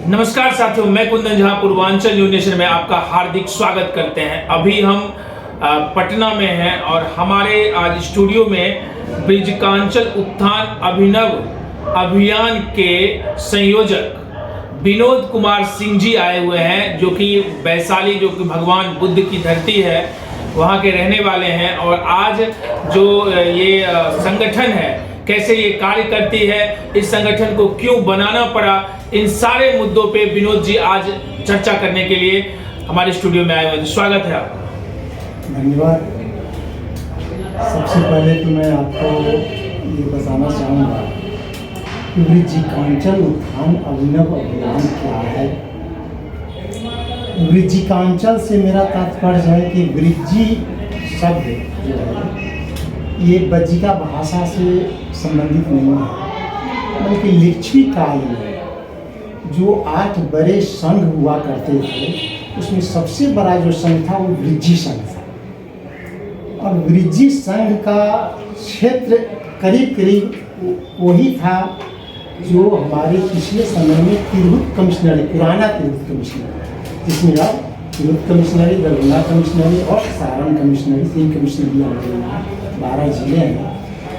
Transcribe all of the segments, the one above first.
नमस्कार साथियों, मैं कुंदन झा पूर्वांचल न्यूज़ नेशन में आपका हार्दिक स्वागत करते हैं। अभी हम पटना में हैं और हमारे आज स्टूडियो में ब्रिजकांचल उत्थान अभिनव अभियान के संयोजक विनोद कुमार सिंह जी आए हुए हैं, जो कि वैशाली, जो कि भगवान बुद्ध की धरती है, वहाँ के रहने वाले हैं। और आज जो ये संगठन है, कैसे ये कार्य करती है, इस संगठन को क्यों बनाना पड़ा, इन सारे मुद्दों पे विनोद जी आज चर्चा करने के लिए हमारे स्टूडियो में आए हुए हैं। स्वागत है आपका। धन्यवाद। सबसे पहले तो मैं आपको ये बताना चाहूँगा कि ब्रिजकांचल उत्थान अभिनव अभियान क्या है। ब्रिजकांचल से मेरा तात्पर्य है कि ब्रिजी शब्द जो है ये बज्जिका भाषा से संबंधित नहीं है, बल्कि लिच्छवी काल में जो 8 बड़े संघ हुआ करते थे, उसमें सबसे बड़ा जो संघ था वो ब्रिजी संघ था। और ब्रिजी संघ का क्षेत्र करीब करीब वही था जो हमारे पिछले समय में तिरहुत कमिश्नरी, पुराना तिरहुत कमिश्नरी, जिसमें अब तिरहुत कमिश्नरी, दरभंगा कमिश्नरी और सारण कमिश्नरी, 3 कमिश्नरियाँ हैं, 12 जिले हैं।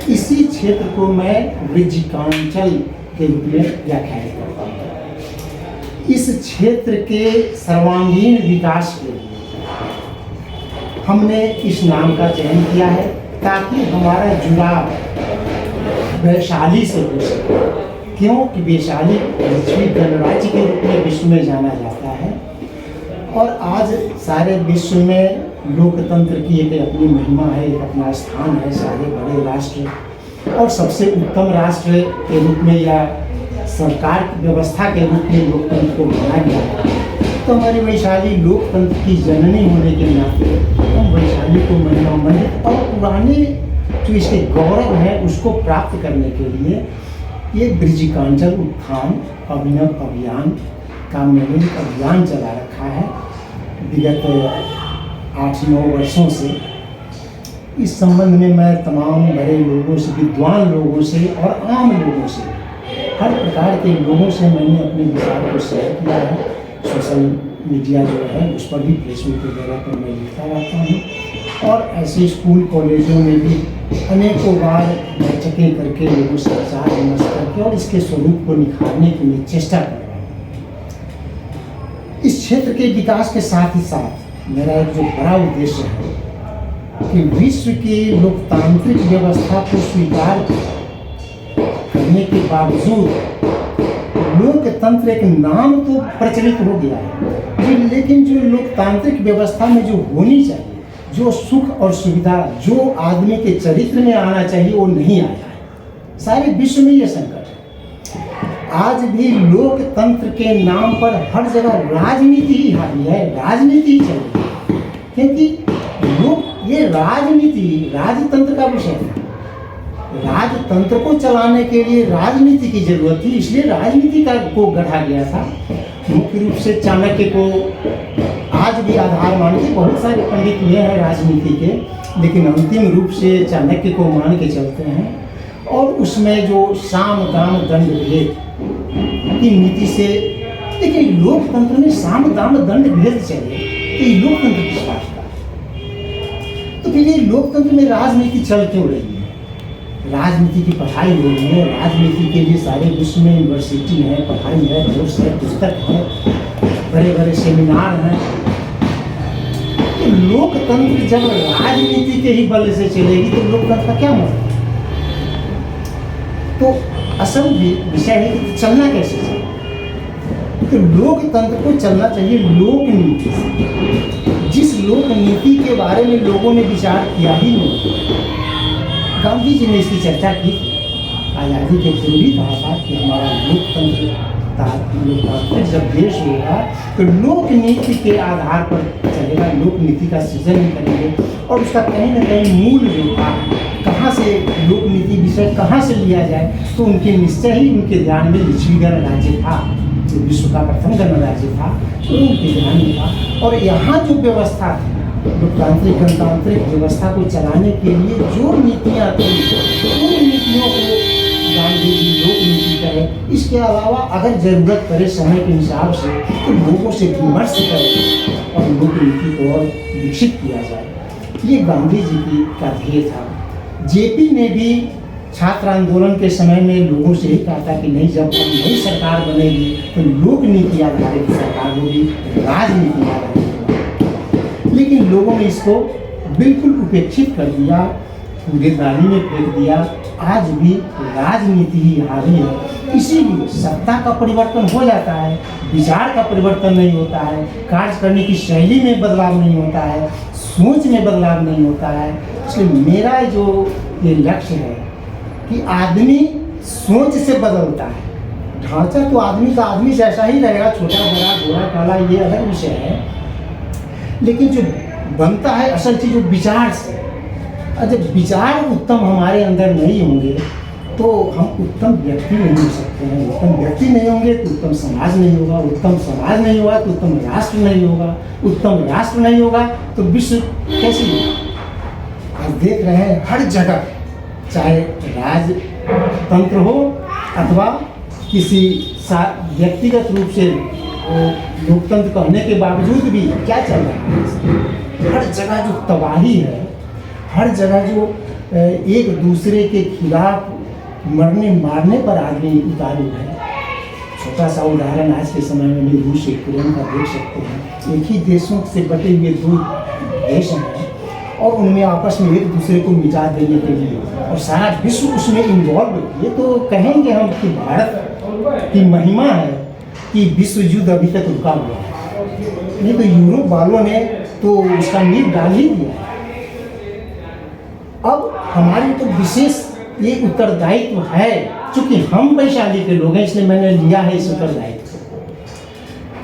इसी क्षेत्र को मैं ब्रिजकांचल के रूप में व्याख्यायित करता हूँ। इस क्षेत्र के सर्वांगीण विकास के लिए हमने इस नाम का चयन किया है, ताकि हमारा जुड़ाव वैशाली से हो सके। क्योंकि वैशाली लिच्छवी गणराज्य के रूप में विश्व में जाना जाता है और आज सारे विश्व में लोकतंत्र की एक अपनी महिमा है, एक अपना स्थान है। सारे बड़े राष्ट्र और सबसे उत्तम राष्ट्र के रूप में या सरकार की व्यवस्था के रूप में लोकतंत्र को माना गया है। तो हमारी वैशाली लोकतंत्र की जननी होने के नाते हम वैशाली को महिमामंडित और पुराने जो इसके गौरव है उसको प्राप्त करने के लिए ये ब्रिजकांचल उत्थान अभिनव अभियान का मैंने एक अभियान चला रखा है विगत 8-9 वर्षों से। इस संबंध में मैं तमाम बड़े लोगों से, विद्वान लोगों से और आम लोगों से, हर प्रकार के लोगों से मैंने अपने विचार को शेयर किया है। सोशल मीडिया जो है उस पर भी, फेसबुक वगैरह पर मैं लिखता रहता हूँ और ऐसे स्कूल कॉलेजों में भी अनेकों बार बैठकें करके लोगों से विचार विमर्श करके और इसके स्वरूप को निखारने के लिए चेष्टा कर रहा हूँ। इस क्षेत्र के विकास के साथ ही साथ मेरा एक जो बड़ा उद्देश्य है कि विश्व की लोकतांत्रिक व्यवस्था को स्वीकार करने के बावजूद लोकतंत्र एक नाम तो प्रचलित हो गया है, लेकिन जो लोकतांत्रिक व्यवस्था में जो होनी चाहिए, जो सुख और सुविधा जो आदमी के चरित्र में आना चाहिए, वो नहीं आया है। सारे विश्व में ये संकट है। आज भी लोकतंत्र के नाम पर हर जगह राजनीति ही हावी है, राजनीति ही चल रही है। क्योंकि लोग ये राजनीति राजतंत्र का विषय है। राजतंत्र को चलाने के लिए राजनीति की जरूरत थी, इसलिए राजनीति को गढ़ा गया था। मुख्य रूप से चाणक्य को आज भी आधार मान के बहुत सारे पंडित हुए हैं राजनीति के, लेकिन अंतिम रूप से चाणक्य को मान के चलते हैं। और उसमें जो साम दाम दंड भेद की नीति से, लेकिन लोकतंत्र में साम दाम दंड भेद चले तो ये लोकतंत्र किस बात का? तो फिर ये लोकतंत्र में राजनीति चल क्यों रही है? राजनीति की पढ़ाई हो रही है, राजनीति के लिए सारे विश्व में यूनिवर्सिटी है, पढ़ाई है, बहुत सारे पुस्तक है, बड़े बड़े सेमिनार हैं। तो लोकतंत्र जब राजनीति के ही बल से चलेगी तो लोकतंत्र का क्या मतलब? तो असल विषय है कि चलना कैसे चाहिए। तो लोकतंत्र को चलना चाहिए लोक नीति से। जिस लोक नीति के बारे में लोगों ने विचार किया ही नहीं। गांधी जी ने इसकी चर्चा की थी, आज़ादी के पूर्व ही कहा था कि हमारा लोकतांत्रिक जब देश होगा तो लोक नीति के आधार पर चलेगा, लोक नीति का सृजन ही करेंगे। और उसका कहीं ना कहीं मूल जो था, कहाँ से लोक नीति विषय कहाँ से लिया जाए, तो उनके निश्चय ही उनके ध्यान में लिच्छवी गणराज्य था, जो विश्व का प्रथम गणराज्य था, तो उनके ध्यान में था। और यहाँ जो व्यवस्था थी, लोकतांत्रिक गणतांत्रिक व्यवस्था को चलाने के लिए जो नीतियाँ थी, उन नीतियों को गांधी जी लोक नीति कहे, इस इसके अलावा अगर ज़रूरत पड़े समय के हिसाब से तो लोगों से विमर्श करें और लोक नीति को और विकसित किया जाए। ये गांधी जी का ध्येय था। जेपी ने भी छात्र आंदोलन के समय में लोगों से ही कहा था कि नहीं, जब हम नई सरकार बनेगी तो लोक नीति आधारित सरकार होगी, राजनीति आधारित। लेकिन लोगों ने इसको बिल्कुल उपेक्षित कर दिया, कूड़ेदानी में फेंक दिया। आज भी राजनीति ही हावी है, इसीलिए सत्ता का परिवर्तन हो जाता है, विचार का परिवर्तन नहीं होता है, कार्य करने की शैली में बदलाव नहीं होता है, सोच में बदलाव नहीं होता है। इसलिए मेरा जो ये लक्ष्य है कि आदमी सोच से बदलता है। ढांचा तो आदमी का आदमी जैसा ही रहेगा, छोटा बड़ा गोरा काला, ये अलग विषय है। लेकिन जो बनता है असल चीज़ वो विचार से। और जब विचार उत्तम हमारे अंदर नहीं होंगे तो हम उत्तम व्यक्ति नहीं हो सकते हैं। उत्तम व्यक्ति नहीं होंगे तो उत्तम समाज नहीं होगा, उत्तम समाज नहीं होगा तो उत्तम राष्ट्र नहीं होगा, उत्तम राष्ट्र नहीं होगा तो विश्व कैसे होगा। आज देख रहे हैं हर जगह, चाहे राजतंत्र हो अथवा किसी व्यक्तिगत रूप से लोकतंत्र कहने के बावजूद भी क्या चल रहा है। हर जगह जो तबाही है, हर जगह जो एक दूसरे के खिलाफ मरने मारने पर आदमी उतारू है। छोटा सा उदाहरण आज के समय में भी रूस यूक्रेन का देख सकते हैं। एक ही देशों से बटे हुए दो देश हैं और उनमें आपस में एक दूसरे को मिटा देने के लिए और सारा विश्व उसमें इन्वॉल्व। ये तो कहेंगे हम कि भारत की महिमा है कि विश्व युद्ध अभी तक रुका हुआ है। नहीं तो यूरोप वालों ने तो उसका नींव डाल ही दिया है। अब हमारी तो विशेष ये उत्तरदायित्व है, क्योंकि हम वैशाली के लोग हैं, इसलिए मैंने लिया है इस उत्तरदायित्व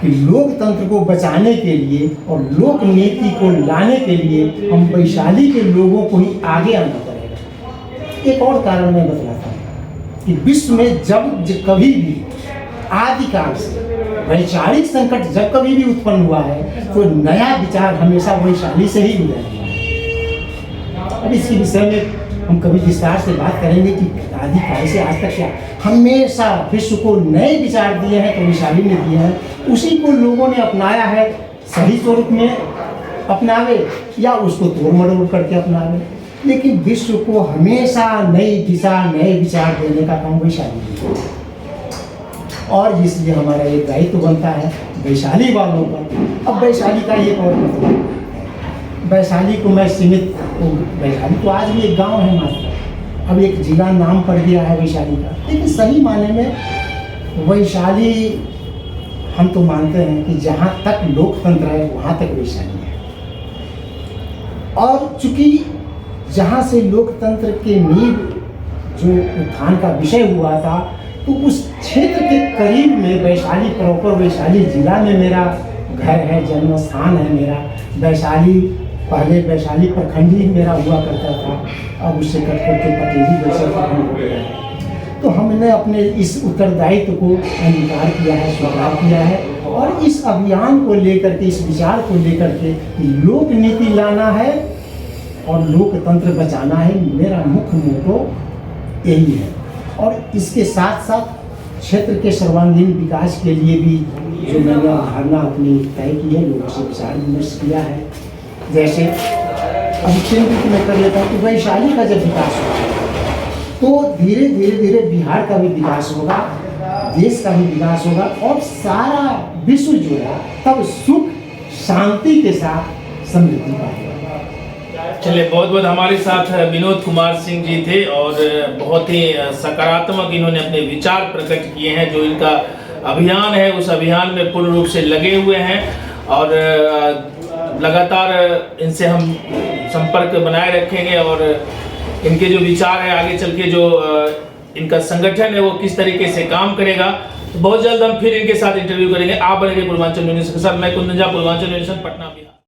कि लोकतंत्र को बचाने के लिए और लोक नीति को लाने के लिए हम वैशाली के लोगों को ही आगे आना पड़ेगा। एक और कारण मैं बतलाता हूँ कि विश्व में जब कभी भी आदिकाल से वैचारिक संकट जब कभी भी उत्पन्न हुआ है तो नया विचार हमेशा वैशाली से ही उदय हुआ है। अब इसके विषय में हम कभी विस्तार से बात करेंगे कि आदिकाल से आज तक क्या हमेशा विश्व को नए विचार दिए हैं तो वैशाली ने दिए हैं, उसी को लोगों ने अपनाया है, सही स्वरूप में अपनावे या उसको तोड़ मरोड़ करके अपनावे। लेकिन विश्व को हमेशा नई दिशा नए विचार देने का काम वैशाली ने किया और इसलिए हमारा एक दायित्व बनता है वैशाली वालों पर। अब वैशाली का एक और मतलब, वैशाली को मैं सीमित, वैशाली तो आज भी एक गांव है मात्र, अब एक जिला नाम पड़ गया है वैशाली का, लेकिन सही माने में वैशाली हम तो मानते हैं कि जहाँ तक लोकतंत्र है वहाँ तक वैशाली है। और चूंकि जहाँ से लोकतंत्र के नींव जो उत्थान का विषय हुआ था तो उस क्षेत्र के करीब में वैशाली प्रॉपर, वैशाली जिला में मेरा घर है, जन्म स्थान है मेरा। वैशाली पहले वैशाली प्रखंड ही मेरा हुआ करता था, अब उससे कट करके पटेली वैसे प्रखंड हो गया है। तो हमने अपने इस उत्तरदायित्व को अंगीकार किया है, स्वीकार किया है और इस अभियान को लेकर के, इस विचार को लेकर के लोक नीति लाना है और लोकतंत्र बचाना है, मेरा मुख्य मोटो यही है। और इसके साथ साथ क्षेत्र के सर्वांगीण विकास के लिए भी जो मैंने अवधारणा अपनी तय की है, लोगों से विचार विमर्श किया है। जैसे अभी केंद्र में कर लेता हूँ कि वैशाली का जब विकास होगा तो धीरे धीरे बिहार का भी विकास होगा, देश का भी विकास होगा और सारा विश्व जो है तब सुख शांति के साथ समृद्धि पाएगा। चलिए, बहुत बहुत हमारे साथ विनोद कुमार सिंह जी थे और बहुत ही सकारात्मक इन्होंने अपने विचार प्रकट किए हैं। जो इनका अभियान है उस अभियान में पूर्ण रूप से लगे हुए हैं और लगातार इनसे हम संपर्क बनाए रखेंगे और इनके जो विचार है आगे चल के जो इनका संगठन है वो किस तरीके से काम करेगा, तो बहुत जल्द हम फिर इनके साथ इंटरव्यू करेंगे। आप बनेंगे पूर्वांचल न्यूज़ के साथ। मैं कुंदन झा, पूर्वांचल न्यूज़, पटना, बिहार।